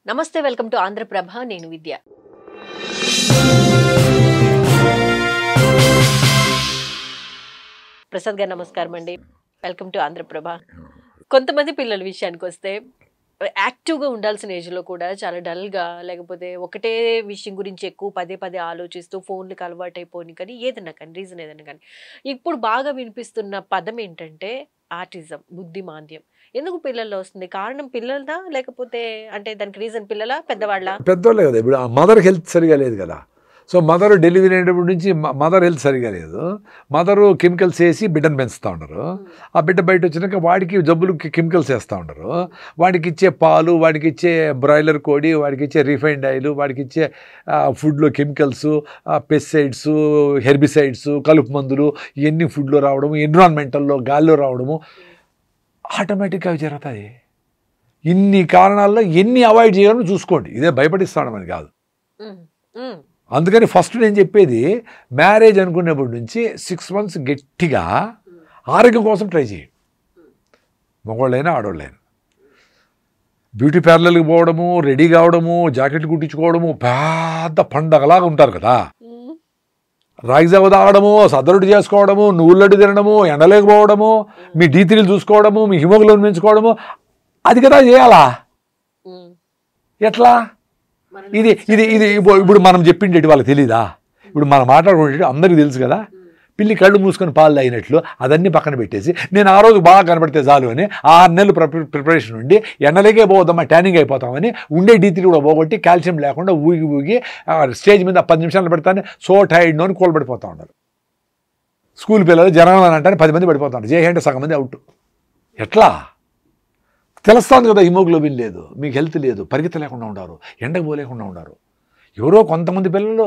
నమస్తే, welcome to Andhraprabha. నేను విద్య. ప్రసాద్ గారు నమస్కారం అండి. Welcome to Andhraprabha. కొంతమంది పిల్లల విషయానికి వస్తే యాక్టివ్గా ఉండాల్సిన ఏజ్లో కూడా చాలా డల్గా, లేకపోతే ఒకటే విషయం గురించి ఎక్కువ పదే పదే ఆలోచిస్తూ ఫోన్లకు అలవాటు అయిపోయి కానీ ఏదన్నా కానీ రీజన్ ఏదన్నా కానీ ఇప్పుడు బాగా వినిపిస్తున్న పదం ఏంటంటే ఆటిజం, బుద్ధిమాంద్యం. ఎందుకు పిల్లల్లో వస్తుంది? కారణం పిల్లలదా లేకపోతే అంటే దానికి రీజన్ పిల్లలా పెద్దవాళ్ళ? పెద్దోళ్ళే కదా. ఇప్పుడు మదర్ హెల్త్ సరిగా లేదు కదా. సో మదర్ డెలివరీ అయినప్పటి నుంచి మదర్ హెల్త్ సరిగా లేదు. మదరు కెమికల్స్ వేసి బిడ్డను పెంచుతూ ఉండరు. ఆ బిడ్డ బయట వచ్చినాక వాడికి జబ్బులు కెమికల్స్ వేస్తూ ఉండరు. వాడికి ఇచ్చే పాలు, వాడికి ఇచ్చే బ్రాయిలర్ కోడి, వాడికి ఇచ్చే రిఫైన్డ్ ఆయిల్, వాడికి ఇచ్చే ఫుడ్లో కెమికల్స్, పెస్టిసైడ్స్, హెర్బిసైడ్స్, కలుపు మందులు ఇవన్నీ ఫుడ్లో రావడము, ఎన్విరాన్మెంటల్లో గాల్లో రావడము ఆటోమేటిక్గా అవి జరుగుతాయి. ఇన్ని కారణాల్లో ఎన్ని అవాయిడ్ చేయాలో చూసుకోండి. ఇదే భయపడిస్తాను అని కాదు. అందుకని ఫస్ట్ నేను చెప్పేది, మ్యారేజ్ అనుకునేప్పటి నుంచి 6 months గట్టిగా ఆరోగ్యం కోసం ట్రై చేయండి. మగవాళ్ళైనా ఆడవాళ్ళైనా బ్యూటీ పార్లర్కి పోవడము, రెడీ కావడము, జాకెట్లు కుట్టించుకోవడము పెద్ద పండగలాగా ఉంటారు కదా. రాగి జావ తాగడము, సద్దరుడు చేసుకోవడము, నువ్వులడ్డు తినడము, ఎండలేకపోవడము, మీ D3 చూసుకోవడము, మీ హిమోగ్లోబిన్ పెంచుకోవడము, అది కదా చేయాలా? ఎట్లా? ఇది ఇది ఇది ఇప్పుడు మనం చెప్పిండేటి వాళ్ళకి తెలీదా? ఇప్పుడు మనం మాట్లాడుకునేటి అందరికీ తెలుసు కదా. పిల్లి కళ్ళు మూసుకొని పాలు తాగినట్లు అదన్నీ పక్కన పెట్టేసి నేను ఆ రోజు బాగా కనబడితే చాలు అని 6 నెలలు ప్రిపరేషన్ ఉండి ఎండలేకే పోదామా, ట్యానింగ్ అయిపోతామని ఉండే D3 కూడా పోగొట్టి కాల్షియం లేకుండా ఊగి ఊగి స్టేజ్ మీద 10 నిమిషాలు పెడతానే సో టైర్డ్ అని కూలబడిపోతూ ఉన్నారు. స్కూల్ పిల్లలు జనం అంటే 10 మంది పడిపోతారు. అంటే సగం మంది అవుట్. ఎట్లా తెలుస్తుంది కదా? హిమోగ్లోబిన్ లేదు, మీకు హెల్త్ లేదు, పరిగెత్తలేకుండా ఉన్నారు, ఎండకు పోలేకుండా ఉన్నారు. ఎవరో కొంతమంది పిల్లలు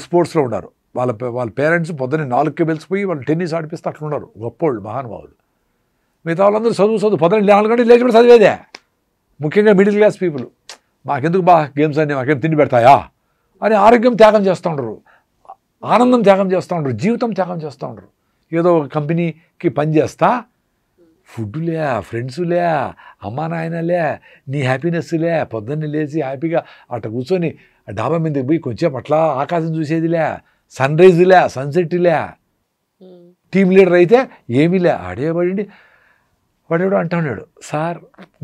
స్పోర్ట్స్లో ఉన్నారు. వాళ్ళ పేరెంట్స్ పొద్దున్నే 4కి వెలిసిపోయి వాళ్ళు టెన్నిస్ ఆడిపిస్తే అట్లా ఉన్నారు, గొప్పోళ్ళు, మహానుభావులు. మిగతా వాళ్ళందరూ చదువు పొద్దున్న 4 గంటలు లేచి కూడా చదివేదే. ముఖ్యంగా మిడిల్ క్లాస్ పీపుల్, మాకెందుకు గేమ్స్ అన్నీ మాకేం తిండి పెడతాయా అని ఆరోగ్యం త్యాగం చేస్తూ ఉండరు, ఆనందం త్యాగం చేస్తూ ఉండరు, జీవితం త్యాగం చేస్తూ ఉండరు. ఏదో ఒక కంపెనీకి పనిచేస్తా ఫుడ్లే, ఫ్రెండ్స్లే, అమ్మా నాయనలే, నీ హ్యాపీనెస్లే, పొద్దున్నే లేచి హ్యాపీగా అట్లా కూర్చొని డాబా మీదకి పోయి కొంచెం అట్లా ఆకాశం చూసేదిలే, సన్ రైజ్లే, సన్సెట్లే. టీమ్ లీడర్ అయితే ఏమీలే, ఆడేవాడి వాడేవాడు అంటా ఉన్నాడు, సార్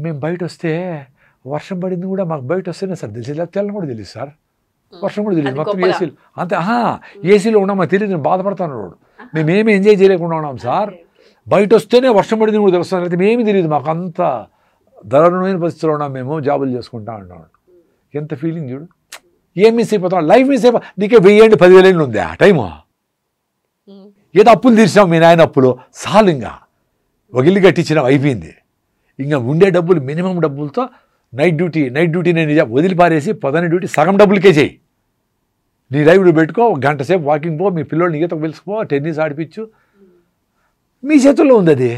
మేము బయట వస్తే వర్షం పడింది కూడా మాకు బయట వస్తేనే సార్ తెలిసేది, తెల్లని కూడా తెలియదు సార్, వర్షం కూడా తెలియదు, మొత్తం ఏసీలు అంతే. ఏసీలో ఉన్నాం మాకు తెలియదు, నేను బాధపడతాను వాడు. మేమేమి ఎంజాయ్ చేయలేకుండా ఉన్నాం సార్, బయట వస్తేనే వర్షం పడింది కూడా తెలుస్తాను, అయితే మేమీ తెలియదు, మాకు అంత దారుణమైన పరిస్థితిలో ఉన్నాం, మేము జాబులు చేసుకుంటా ఉన్నాం. ఎంత ఫీలింగ్ చూడు. ఏం మిస్ అయిపోతాం, లైఫ్ మిస్ అయిపో. నీకే 1000 10,000 ఉంది ఆ టైము. ఏదో అప్పులు తీర్చాం మీ నాయన అప్పులు చాలు, ఇంకా ఒక ఇల్లు కట్టించినాం అయిపోయింది. ఇంకా ఉండే డబ్బులు మినిమం డబ్బులతో నైట్ డ్యూటీ నేను వదిలిపారేసి పొద్దున్న డ్యూటీ సగం డబ్బులకే చేయి. నీ లైవ్లో పెట్టుకో, 1 గంట సేపు వాకింగ్ పో, మీ పిల్లోడిని ఈతకు పిలుచుకో, టెన్నిస్ ఆడిపించు, మీ చేతుల్లో ఉంది అది.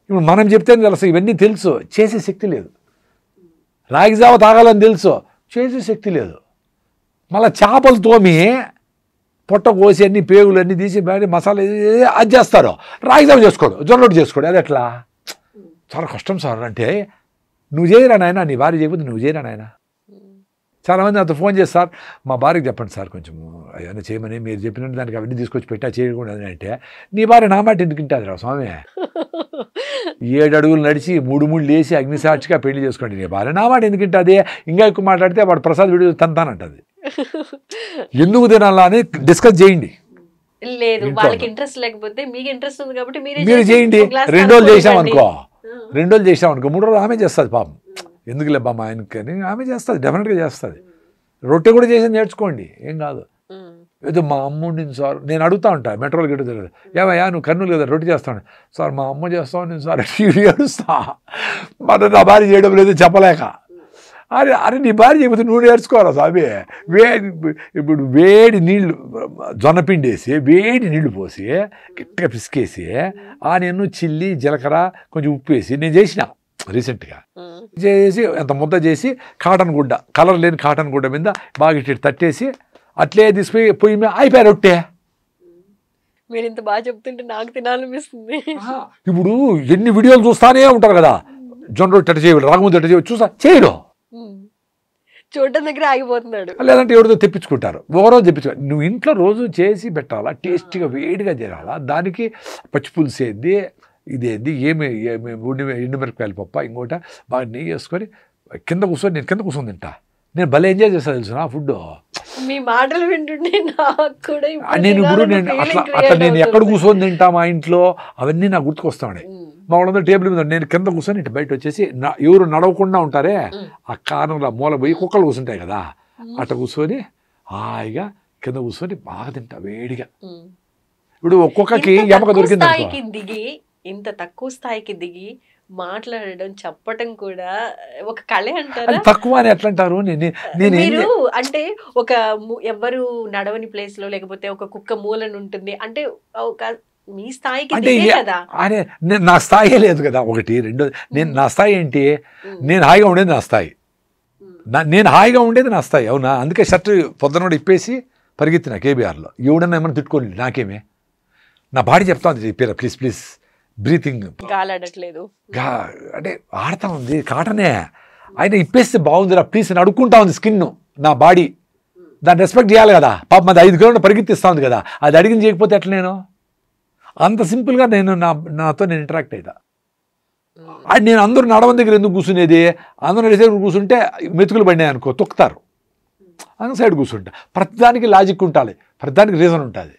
ఇప్పుడు మనం చెప్తే తెలుసు, ఇవన్నీ తెలుసు, చేసే శక్తి లేదు. రాగి జావ తాగాలని తెలుసు, చేసే శక్తి లేదు. మళ్ళీ చేపలు తోమి పొట్ట కోసి అన్ని పేగులు అన్నీ తీసి మసాలా అది చేస్తారు, రాగి జావ చేసుకోడు, జొన్నలోటి చేసుకోడు. అది ఎట్లా? చాలా కష్టం సార్. అంటే నువ్వు చేయరా నాయన, నీ భార్య చేయకపోతే నువ్వు చేయరా నాయన. చాలామంది నాతో ఫోన్ చేస్తారు, మా భార్యకి చెప్పండి సార్ కొంచెం ఏమైనా చేయమని, మీరు చెప్పినట్టు దానికి అవన్నీ తీసుకొచ్చి పెట్టా చేయకూడదు అంటే. నీ భార్య నా మాట ఎందుకు వింటుంది రా స్వామి? 7 అడుగులు నడిచి 3 ముళ్ళు వేసి అగ్నిసాక్షిగా పెళ్లి చేసుకోండి, నీ భార్య నా మాట ఎందుకు వింటుంది? ఇంకా ఎక్కువ మాట్లాడితే వాడు ప్రసాద్ వీడియో తంతానంటది. ఎందుకు తినాలా అని డిస్కస్ చేయండి. లేదు, వాళ్ళకి ఇంట్రెస్ట్ లేకపోతే మీకు ఇంట్రెస్ట్ ఉంది కాబట్టి మీరు చేయండి. 2 రోజులు చేసామనుకో, 3 రోజులు ఆమె చేస్తుంది పాపం. ఎందుకు లేబ్బా మా ఆయనకి అని ఆమె చేస్తుంది, డెఫినెట్గా చేస్తుంది. రొట్టె కూడా చేసి నేర్చుకోండి, ఏం కాదు. ఏదో మా అమ్మ ఉండింది సార్, నేను అడుగుతా ఉంటా మెట్రోలు గిట్ట తెలియదు, ఏమయ్యా నువ్వు కర్నూలు కదా రొట్టె చేస్తాను సార్, మా అమ్మ చేస్తాను నేను సార్ ఏడుస్తా, మన నా భార్య చేయడం లేదు చెప్పలేక. అరే నీ భార్య చేయకపోతే నువ్వు నేర్చుకోవాలా స్వామి? ఇప్పుడు వేడి నీళ్లు జొన్నపిండి వేసి వేడి నీళ్లు పోసి గట్టిగా పిసికేసి ఆనియన్, చిల్లి, జీలకర్ర, కొంచెం ఉప్పు వేసి నేను చేసిన రీసెంట్గా చేసి ఎంత ముద్ద చేసి కాటన్ గుడ్డ, కలర్ లేని కాటన్ గుడ్డ మీద బాగా ఇట్టి తట్టేసి అట్లే తీసుకుపోయి పొయ్యి మీద అయిపోయారు రొట్టె. మీరు ఇంత బాగా చెప్తుంటే నాకు తినాలనిపిస్తుంది. ఇప్పుడు ఎన్ని వీడియోలు చూస్తానే ఉంటారు కదా, జొన్న రొట్టె చేయవు, రాగముద్ద చేయవు, చూస్తా చేయడు. చూడటం దగ్గర ఆగిపోతున్నాడు. లేదంటే ఎవరితో తెప్పించుకుంటారు, ఒకరోజు తెప్పించుకో. నువ్వు ఇంట్లో రోజు చేసి పెట్టాలా, టేస్టీగా వేడిగా చేయాలా, దానికి పచ్చిపులుసు ఏంది, ఇదేంది, ఏమి ఎండుమిరపకాయలు పప్ప, ఇంకోట బాగా నెయ్యి వేసుకొని కింద కూర్చొని, నేను కింద కూర్చొని తింటా. నేను భలే ఎంజాయ్ చేస్తాను తెలుసు నా ఫుడ్. మీ మాటలు వింటుంటే నాకు కూడా నేను ఇప్పుడు అట్లా నేను ఎక్కడ కూర్చొని తింటా మా ఇంట్లో, అవన్నీ నాకు గుర్తుకొస్తాయి. మా వాళ్ళందరూ టేబుల్ మీద, నేను కింద కూర్చొని ఇటు బయట వచ్చేసి ఎవరు నడవకుండా ఉంటారే ఆ కారణంలో మూల పోయి కుక్కలు కూర్చుంటాయి కదా, అట్లా కూర్చొని హాయిగా కింద కూర్చొని బాగా తింటా వేడిగా. ఇప్పుడు ఒక్కొక్కకి ఎమక దొరికింది దిగి, ఇంత తక్కువ స్థాయికి దిగి మాట్లాడడం, చెప్పటం కూడా ఒక కళే అంటారా? తక్కువ అని ఎట్లా అంటారు? మీరు అంటే ఒక ఎవరు నడవని ప్లేస్ లో, లేకపోతే ఒక కుక్క మూలను ఉంటుంది అంటే ఒక మీ స్థాయికి కదా. అరే నా స్థాయి లేదు కదా, ఒకటి. రెండో, నా స్థాయి ఏంటి, నేను హాయిగా ఉండేది నా స్థాయి, నేను హాయిగా ఉండేది నా స్థాయి. అవునా? అందుకే షర్ట్ పొద్దున కూడా ఇప్పేసి పరిగెత్తిన కేబీఆర్లో. ఎవడన్నా ఏమన్నా తిట్టుకోండి, నాకేమే, నా బాడీ చెప్తా ఉంది చెప్పారా, ప్లీజ్ ప్లీజ్ బ్రీతింగ్, గాలాడట్లేదు అంటే ఆడుతూ ఉంది కాటనే. ఆయన ఇప్పేస్తే బాగుందిరా ప్లీజ్ అని అడుక్కుంటా ఉంది స్కిన్, నా బాడీ. దాన్ని రెస్పెక్ట్ చేయాలి కదా, పాపం అది 5 కిలోమీటర్లు పరిగెత్తిస్తూ ఉంది కదా, అది అడిగింది చేయకపోతే ఎట్లా? నేను అంత సింపుల్గా నాతో నేను ఇంటరాక్ట్ అవుతా. అది నేను అందరూ నడవని దగ్గర ఎందుకు కూర్చునేది, అందరూ నడిచే కూర్చుంటే మెతుకులు పడినాయి అనుకో తొక్కుతారు, అందుకు సైడ్ కూర్చుంటా. ప్రతిదానికి లాజిక్ ఉండాలి, ప్రతిదానికి రీజన్ ఉంటుంది.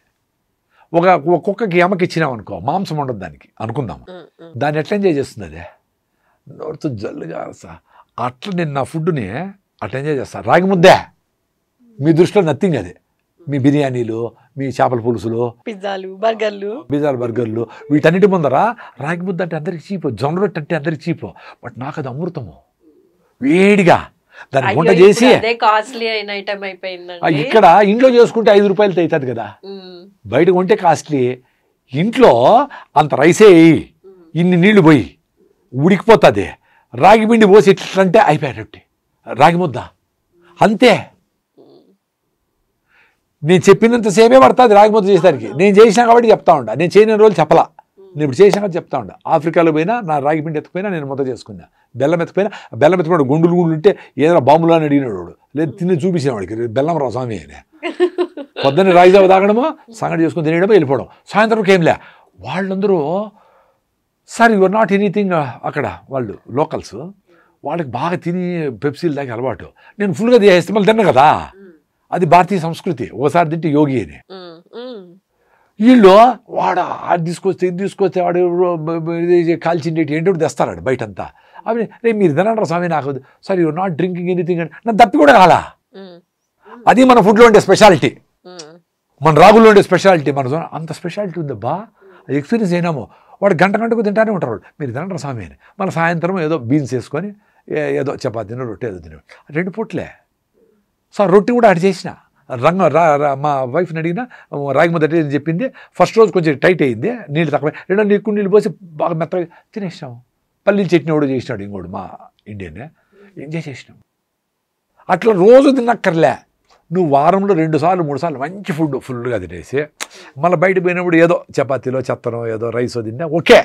ఒక కుక్కకి ఎమకి ఇచ్చినామనుకో మాంసం ఉండదు దానికి అనుకుందాం, దాన్ని ఎట్లా ఎంజాయ్ చేస్తుంది అదే నోరుతో జల్లుగా. అట్లా నేను నా ఫుడ్ని అట్లా ఎంజాయ్ చేస్తాను. రాగి ముద్దే మీ దృష్టిలో నథింగ్, అది మీ బిర్యానీలు, మీ చేపల పులుసులు, పిజ్జాలు బర్గర్లు, వీటన్నిటి ముందర రాగి ముద్ద అంటే అందరికి చీపు, జొన్న రొట్టె అంటే అందరికి చీపు. బట్ నాకు అది అమృతము, వేడిగా దాన్ని వంట చేసి. ఇక్కడ ఇంట్లో చేసుకుంటే 5 రూపాయలతో అవుతుంది కదా, బయట కొంటే కాస్ట్లీ. ఇంట్లో అంత రైసే వేయి, ఇన్ని నీళ్లు పోయి ఉడికిపోతుంది, రాగి పిండి పోసి ఎట్లంటే అయిపోయాడు రాగి ముద్ద అంతే. నేను చెప్పినంతసేపే పడుతుంది రాగి ముద్ద చేసేదానికి. నేను చేసినా కాబట్టి చెప్తా ఉండా, నేను చేయని రోజులు చెప్పలా, నేను ఇప్పుడు చేసినా కాబట్టి చెప్తా ఉండా. ఆఫ్రికాలో పోయినా నా రాగి పిండి ఎత్తుకుపోయినా నేను ముద్ద చేసుకున్నా, బెల్లం ఎత్తుకుపోయినా గుండులు ఉంటే ఏదైనా బాంబులు అని అడిగినాడు వాడు, లేదు తిని చూపించిన వాడికి బెల్లం రా స్వామి అని. పొద్దున్న రాగిజావ తాగడమో సంగటి చేసుకుని తినేయడమో వెళ్ళిపోవడం, సాయంత్రం ఏంలే. వాళ్ళందరూ సార్ యువర్ నాట్ ఎనీథింగ్, అక్కడ వాళ్ళు లోకల్స్, వాళ్ళకి బాగా తిని పెప్సీలు తాగి అలవాటు. నేను ఫుల్గా చేస్తే మళ్ళీ తిన్నా కదా, అది భారతీయ సంస్కృతి, ఒకసారి తింటే యోగి అని. వీళ్ళు వాడు అది తీసుకొస్తే ఇది తీసుకొస్తే వాడు కాల్చిండేటి ఏంటో తెస్తాడు బయటంతా. అవి రేపు మీరు తినండి స్వామి, నాకు sir your not drinking anything అని నాకు తప్పి కూడా కాలా. అది మన ఫుడ్లో ఉండే స్పెషాలిటీ, మన రాగుల్లో ఉండే స్పెషాలిటీ. మన అంత స్పెషాలిటీ ఉందబ్బా, అది ఎక్స్పీరియన్స్ అయినాము. వాడు గంటకు తింటానే ఉంటారు, మీరు తినండి స్వామి అని. మన సాయంత్రం ఏదో బీన్స్ వేసుకొని ఏదో చపాతీనో రొట్టె ఏదో తినే 2 పూట్లే. సార్ రొట్టె కూడా అటు చేసిన మా వైఫ్ని అడిగినా రాగి ముద్ద అని చెప్పింది. ఫస్ట్ రోజు కొంచెం టైట్ అయింది, నీళ్ళు తక్కువ, రెండో ఎక్కువ నీళ్ళు పోసి బాగా మెత్తగా తినేసినాము. పల్లీలు చట్నీ కూడా చేసినాడు ఇంకోడు మా ఇండియన్, ఎంజాయ్ చేసినాం. అట్లా రోజు తిన్నక్కర్లే, నువ్వు వారంలో 2 సార్లు 3 సార్లు మంచి ఫుడ్ ఫుల్గా తినేసి మళ్ళీ బయట పోయినప్పుడు ఏదో చపాతీలో చెత్తనో ఏదో రైసో తిన్నా ఓకే.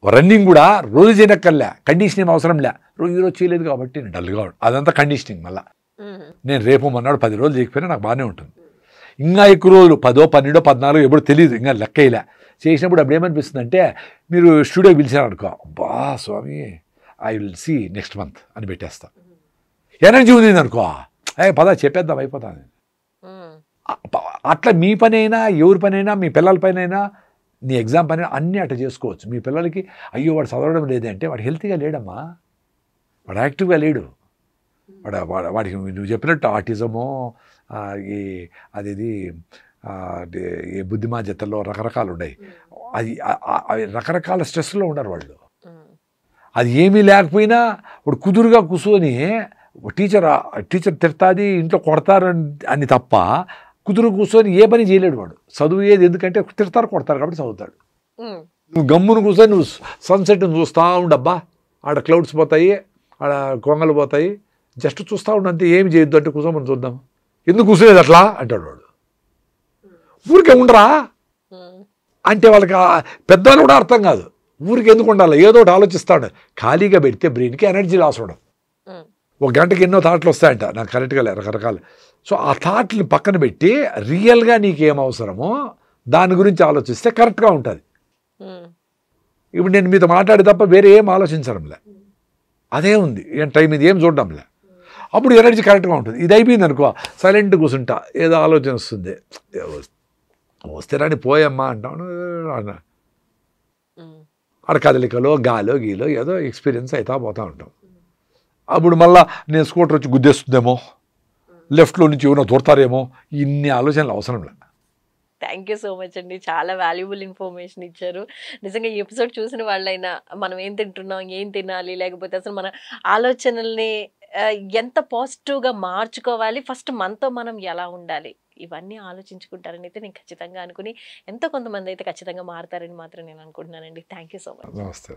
రన్నింగ్ కూడా రోజు చేయనక్కర్లే, కండిషన్ ఏం అవసరం లే. ఈరోజు చేయలేదు కాబట్టి నేను డల్గా అదంతా కండిషనింగ్. మళ్ళీ నేను రేపు మొన్నాడు 10 రోజులు చేయకపోయినా నాకు బాగానే ఉంటుంది. ఇంకా ఎక్కువ రోజులు 10, 12, 14 ఎప్పుడు తెలియదు, ఇంకా లెక్క ఇలా చేసినప్పుడు అప్పుడు ఏమనిపిస్తుంది అంటే, మీరు స్టూడియోకి పిలిచారనుకో, అబ్బా స్వామి I will see next month అని పెట్టేస్తా. ఎనర్జీ ఉంది అనుకో, పదా చెప్పేద్దాం అయిపోతుంది. అట్లా మీ పని అయినా ఎవరి పని అయినా, మీ పిల్లల పని అయినా, నీ ఎగ్జామ్ పని అన్నీ అట్లా చేసుకోవచ్చు. మీ పిల్లలకి అయ్యో వాడు చదవడం లేదంటే వాడు హెల్తీగా లేడమ్మా, వాడు యాక్టివ్గా లేడు, వాడికి నువ్వు చెప్పినట్టు ఆటిజమో అది బుద్ధిమాంద్యతలో రకరకాలు ఉన్నాయి. అవి రకరకాల స్ట్రెస్లో ఉండరు వాళ్ళు. అది ఏమీ లేకపోయినా వాడు కుదురుగా కూర్చొని టీచర్ తిడతాది, ఇంట్లో కొడతారు అని తప్ప కుదురు కూర్చొని ఏ పని చేయలేడు వాడు. చదువు ఏది ఎందుకంటే తిడతారు కొడతారు కాబట్టి చదువుతాడు. నువ్వు గమ్మును కూర్చొని నువ్వు సన్సెట్ని చూస్తూ ఉండబ్బా, ఆడ క్లౌడ్స్ పోతాయి, ఆడ కొంగలు పోతాయి, జస్ట్ చూస్తూ ఉండంతే, ఏమి చేయొద్దు అంటే కూర్చోమని చూద్దాం. ఎందుకు కూర్చునేది అట్లా అంటాడు వాడు. ఊరికే ఉండరా అంటే వాళ్ళకి పెద్దవాళ్ళు కూడా అర్థం కాదు. ఊరికి ఎందుకు ఉండాలి, ఏదో ఒకటి ఆలోచిస్తాడు. ఖాళీగా పెడితే బ్రెయిన్కి ఎనర్జీ లాస్ ఉండదు. ఒక గంటకి ఎన్నో థాట్లు వస్తాయంట నాకు కరెక్ట్గా రకరకాలు. సో ఆ థాట్ని పక్కన పెట్టి రియల్గా నీకేం అవసరమో దాని గురించి ఆలోచిస్తే కరెక్ట్గా ఉంటుంది. ఇప్పుడు నేను మీతో మాట్లాడే తప్ప వేరే ఏం ఆలోచించడంలే, అదే ఉంది, ఏం టైం ఇది ఏం చూడడంలే. అప్పుడు ఎనర్జీ కరెక్ట్గా ఉంటుంది. ఇది అయిపోయింది అనుకో, సైలెంట్ కూర్చుంటా, ఏదో ఆలోచన వస్తుంది, వస్తే రాని పోయమ్మా అంటాను, ఆడ కదలికలో గాలో గీలో ఏదో ఎక్స్పీరియన్స్ అవుతా పోతూ ఉంటాం. అప్పుడు మళ్ళీ నేను స్కూటర్ వచ్చి గుద్దేస్తుందేమో, లెఫ్ట్లో నుంచి ఎవరో దూరతారేమో, ఇన్ని ఆలోచనలు అవసరం లేదు. థ్యాంక్ యూ సో మచ్ అండి, చాలా వాల్యుబుల్ ఇన్ఫర్మేషన్ ఇచ్చారు. నిజంగా ఈ ఎపిసోడ్ చూసిన వాళ్ళైనా మనం ఏం తింటున్నాం, ఏం తినాలి, లేకపోతే అసలు మన ఆలోచనల్ని ఎంత పాజిటివ్గా మార్చుకోవాలి, ఫస్ట్ మనతో మనం ఎలా ఉండాలి, ఇవన్నీ ఆలోచించుకుంటారని అయితే నేను ఖచ్చితంగా అనుకుని ఎంతో కొంతమంది అయితే ఖచ్చితంగా మారుతారని మాత్రం నేను అనుకుంటున్నానండి. Thank you so much. నమస్తే.